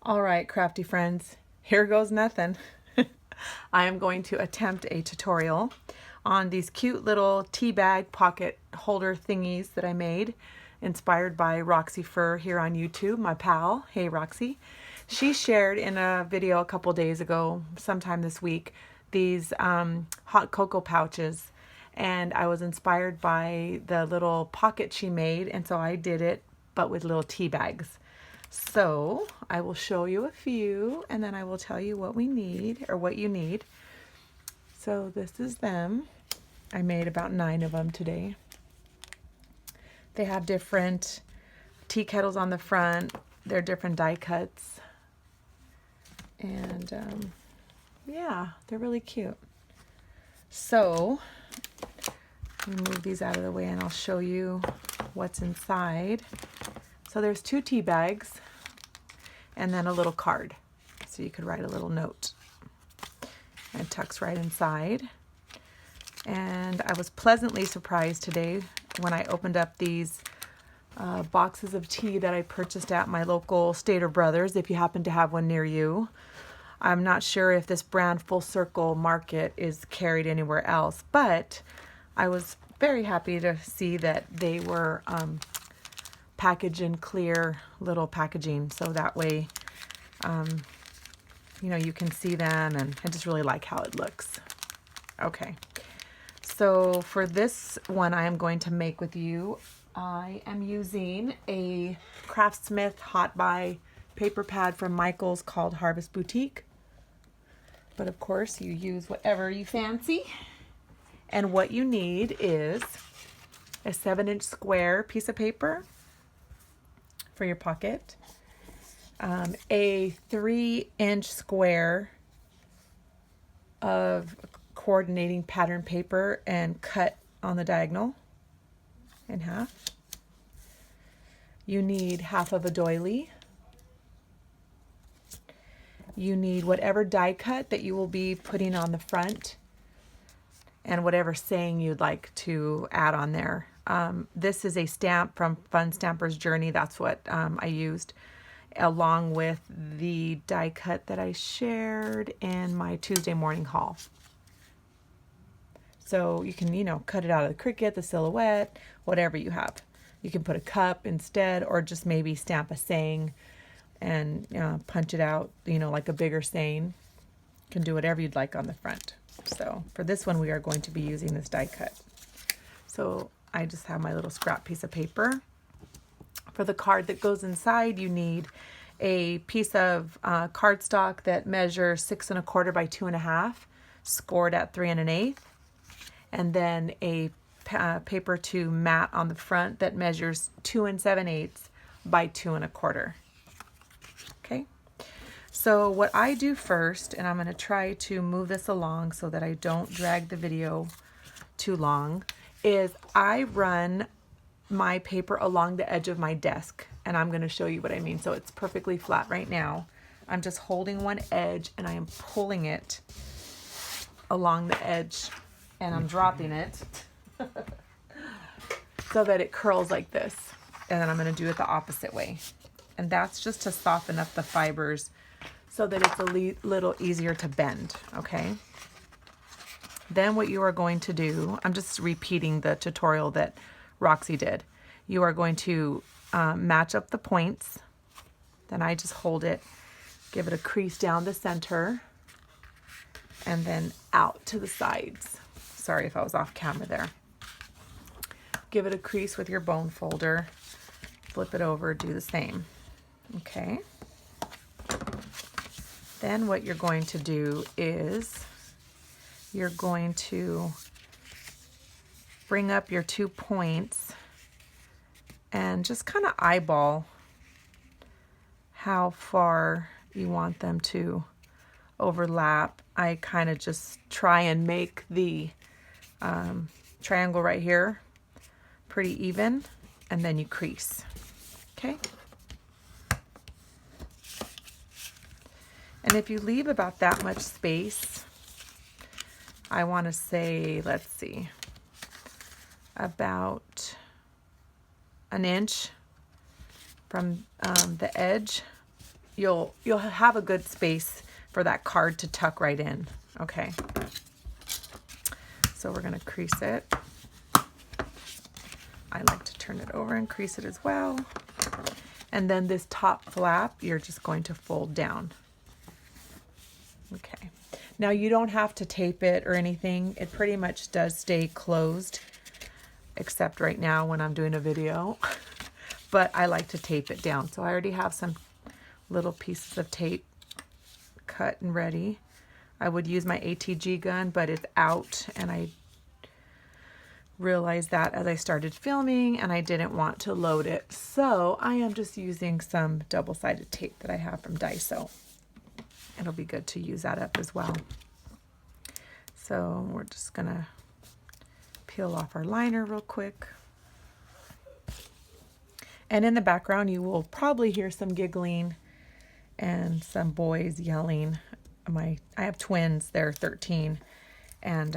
All right, crafty friends, here goes nothing. I am going to attempt a tutorial on these cute little tea bag pocket holder thingies that I made, inspired by Roxy Fur here on YouTube, my pal. Hey Roxy. She shared in a video a couple days ago, sometime this week, these hot cocoa pouches, and I was inspired by the little pocket she made, and so I did it, but with little tea bags. So I will show you a few, and then I will tell you what we need, or what you need. So this is them. I made about 9 of them today. They have different tea kettles on the front. They're different die cuts. And yeah, they're really cute. So let me move these out of the way and I'll show you what's inside. So there's 2 tea bags and then a little card. So you could write a little note. And it tucks right inside. And I was pleasantly surprised today when I opened up these boxes of tea that I purchased at my local Stater Brothers, if you happen to have one near you. I'm not sure if this brand Full Circle Market is carried anywhere else, but I was very happy to see that they were packaged in clear little packaging, so that way you know, you can see them, and I just really like how it looks. Okay, so for this one I am going to make with you, I am using a Craftsmith Hot Buy paper pad from Michaels called Harvest Boutique, but of course you use whatever you fancy. And what you need is a 7-inch square piece of paper for your pocket, a 3-inch square of coordinating pattern paper and cut on the diagonal in half. You need half of a doily. You need whatever die cut that you will be putting on the front and whatever saying you'd like to add on there. This is a stamp from Fun Stamper's Journey. That's what I used, along with the die cut that I shared in my Tuesday morning haul. So you can, you know, cut it out of the Cricut, the silhouette, whatever you have. You can put a cup instead, or just maybe stamp a saying and punch it out, you know, like a bigger saying. You can do whatever you'd like on the front. So for this one, we are going to be using this die cut. So I just have my little scrap piece of paper. For the card that goes inside, you need a piece of cardstock that measures 6 1/4 by 2 1/2, scored at 3 1/8, and then a paper to mat on the front that measures 2 7/8 by 2 1/4. Okay. So what I do first, and I'm going to try to move this along so that I don't drag the video too long, is I run my paper along the edge of my desk, and I'm going to show you what I mean. So it's perfectly flat right now. I'm just holding one edge and I am pulling it along the edge, and I'm dropping it so that it curls like this. And then I'm going to do it the opposite way. And that's just to soften up the fibers so that it's a little easier to bend, okay? Then what you are going to do, I'm just repeating the tutorial that Roxy did. You are going to match up the points. Then I just hold it, give it a crease down the center, and then out to the sides. Sorry if I was off camera there. Give it a crease with your bone folder, flip it over, do the same. Okay. Then what you're going to do is you're going to bring up your 2 points and just kind of eyeball how far you want them to overlap. I kind of just try and make the triangle right here pretty even, and then you crease. Okay. And if you leave about that much space, I want to say, let's see, about an inch from the edge you'll have a good space for that card to tuck right in. Okay. So we're going to crease it. I like to turn it over and crease it as well. And then this top flap, you're just going to fold down. Okay. Now you don't have to tape it or anything. It pretty much does stay closed, except right now when I'm doing a video. But I like to tape it down. So I already have some little pieces of tape cut and ready. I would use my ATG gun, but it's out, and I realized that as I started filming, and I didn't want to load it. So I am just using some double-sided tape that I have from Daiso. It'll be good to use that up as well. So we're just gonna peel off our liner real quick. And in the background, you will probably hear some giggling and some boys yelling. I have twins, they're 13, and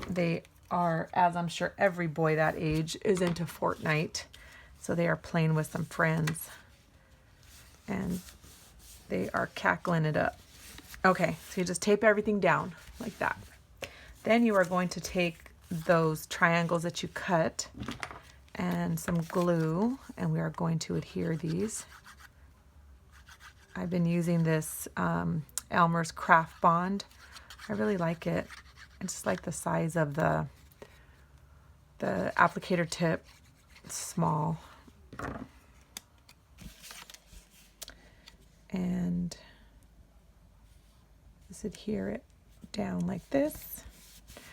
they are, as I'm sure every boy that age is, into Fortnite. So they are playing with some friends, and they are cackling it up. Okay, so you just tape everything down like that. Then you are going to take those triangles that you cut and some glue, and we are going to adhere these. I've been using this Elmer's Craft Bond. I really like it. I just like the size of the applicator tip. It's small. And just adhere it down like this.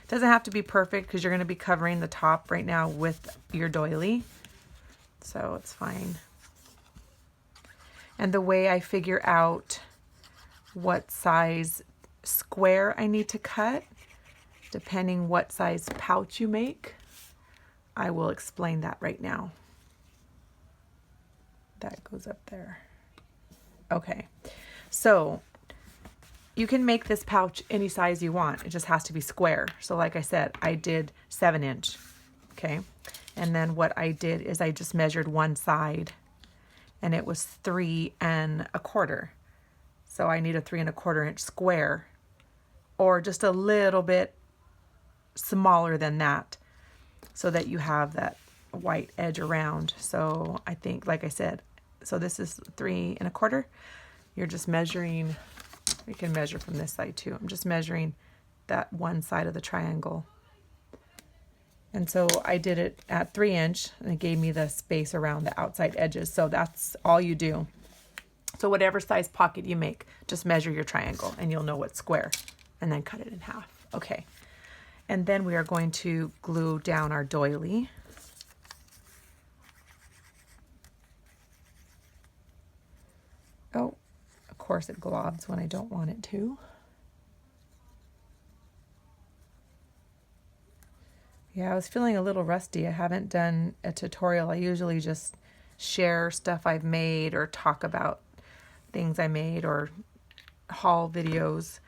Doesn't have to be perfect because you're going to be covering the top right now with your doily, so it's fine. And the way I figure out what size square I need to cut, depending what size pouch you make, I will explain that right now. That goes up there. Okay, so you can make this pouch any size you want. It just has to be square. So like I said, I did 7-inch, okay? And then what I did is I just measured one side, and it was 3 1/4. So I need a 3 1/4 inch square, or just a little bit smaller than that, so that you have that white edge around. So I think, like I said, so this is 3 1/4. You're just measuring. You can measure from this side too. I'm just measuring that one side of the triangle. And so I did it at 3 inch, and it gave me the space around the outside edges. So that's all you do. So whatever size pocket you make, just measure your triangle and you'll know what's square, and then cut it in half. Okay. And then we are going to glue down our doily. Oh, of course it globs when I don't want it to. Yeah, I was feeling a little rusty. I haven't done a tutorial. I usually just share stuff I've made or talk about things I made or haul videos.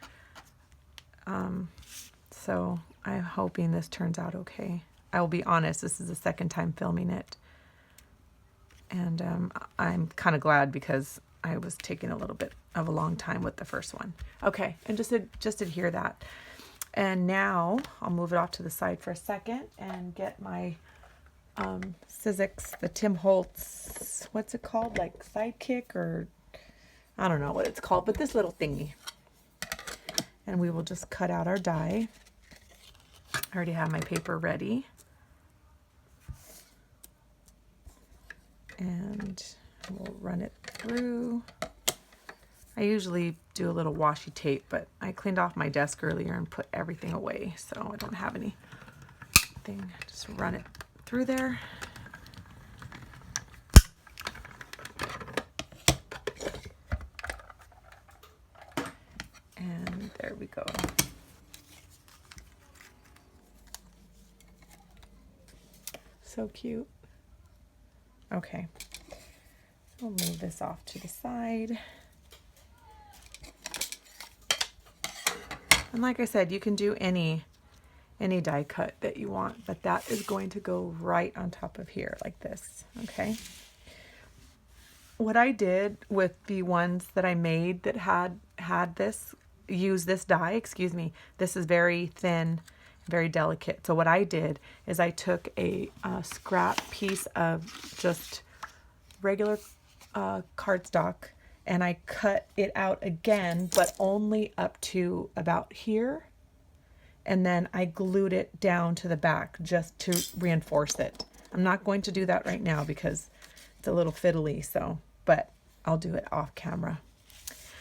So I'm hoping this turns out okay. I will be honest, this is the second time filming it. And I'm kind of glad because I was taking a little bit of a long time with the first one. Okay, and just adhere that. And now I'll move it off to the side for a second and get my Sizzix, the Tim Holtz, what's it called? Like Sidekick, or I don't know what it's called, but this little thingy. And we will just cut out our die. I already have my paper ready. And we'll run it through. I usually do a little washi tape, but I cleaned off my desk earlier and put everything away, so I don't have anything. Just run it through there. And there we go. So cute. Okay, we'll move this off to the side. And like I said, you can do any die cut that you want, but that is going to go right on top of here like this, okay? what I did with the ones that I made that had this, use this die, excuse me, this is very thin, very delicate. So what I did is I took a scrap piece of just regular cardstock, and I cut it out again, but only up to about here. And then I glued it down to the back just to reinforce it. I'm not going to do that right now because it's a little fiddly, so, but I'll do it off camera.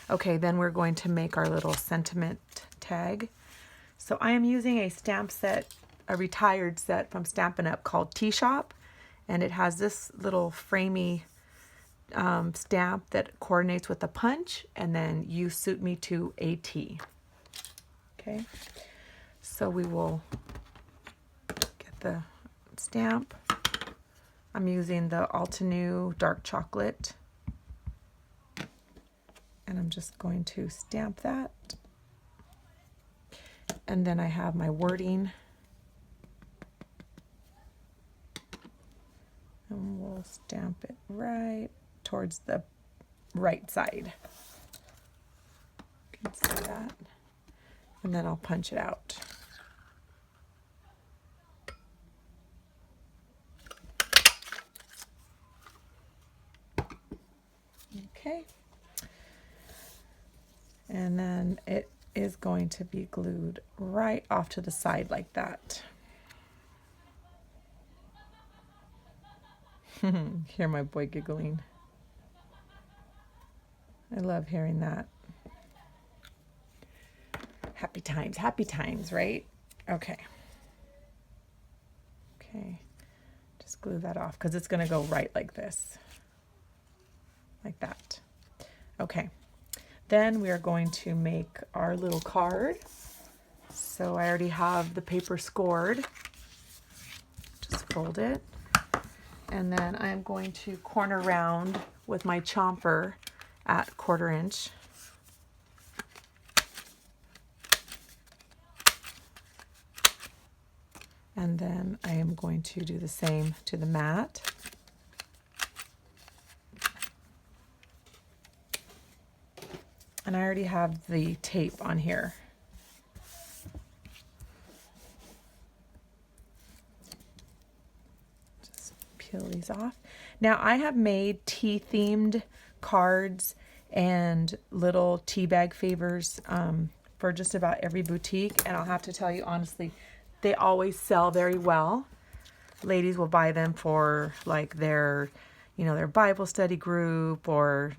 Okay, then we're going to make our little sentiment tag. So I am using a stamp set, a retired set from Stampin' Up! Called T-Shop, and it has this little framey stamp that coordinates with the punch, and then You Suit Me to a T. Okay, so we will get the stamp. I'm using the Altenew Dark Chocolate, and I'm just going to stamp that. And then I have my wording, and we'll stamp it right towards the right side. You can see that. And then I'll punch it out. Okay. And then it is going to be glued right off to the side like that. Hear my boy giggling. I love hearing that. Happy times, right? Okay. Okay. Just glue that off because it's going to go right like this. Like that. Okay. Then we are going to make our little card. So I already have the paper scored. Just fold it. And then I am going to corner round with my chomper at 1/4 inch. And then I am going to do the same to the mat. And I already have the tape on here. Just peel these off. Now I have made tea themed cards and little tea bag favors for just about every boutique. And I'll have to tell you honestly, they always sell very well. Ladies will buy them for like their, you know, their Bible study group or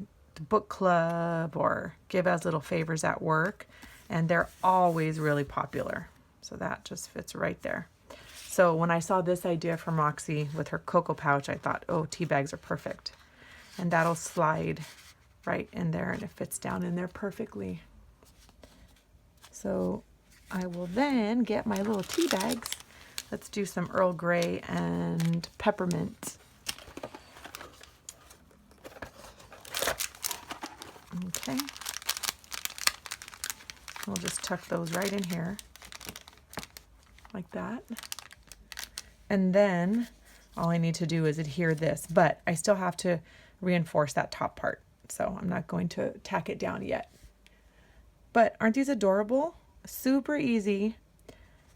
book club, or give as little favors at work, and they're always really popular. So that just fits right there. So when I saw this idea from Roxy with her cocoa pouch, I thought, oh, tea bags are perfect, and that'll slide right in there and it fits down in there perfectly. So I will then get my little tea bags. Let's do some Earl Grey and peppermint. Okay, we'll just tuck those right in here like that, and then all I need to do is adhere this, but I still have to reinforce that top part, so I'm not going to tack it down yet. But aren't these adorable? Super easy.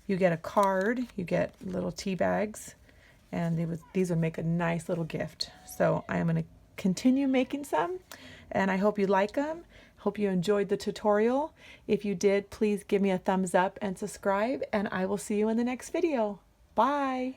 You get a card, you get little tea bags, and these would make a nice little gift. So I am going to continue making some, and I hope you like them. Hope you enjoyed the tutorial. If you did, please give me a thumbs up and subscribe, and I will see you in the next video. Bye.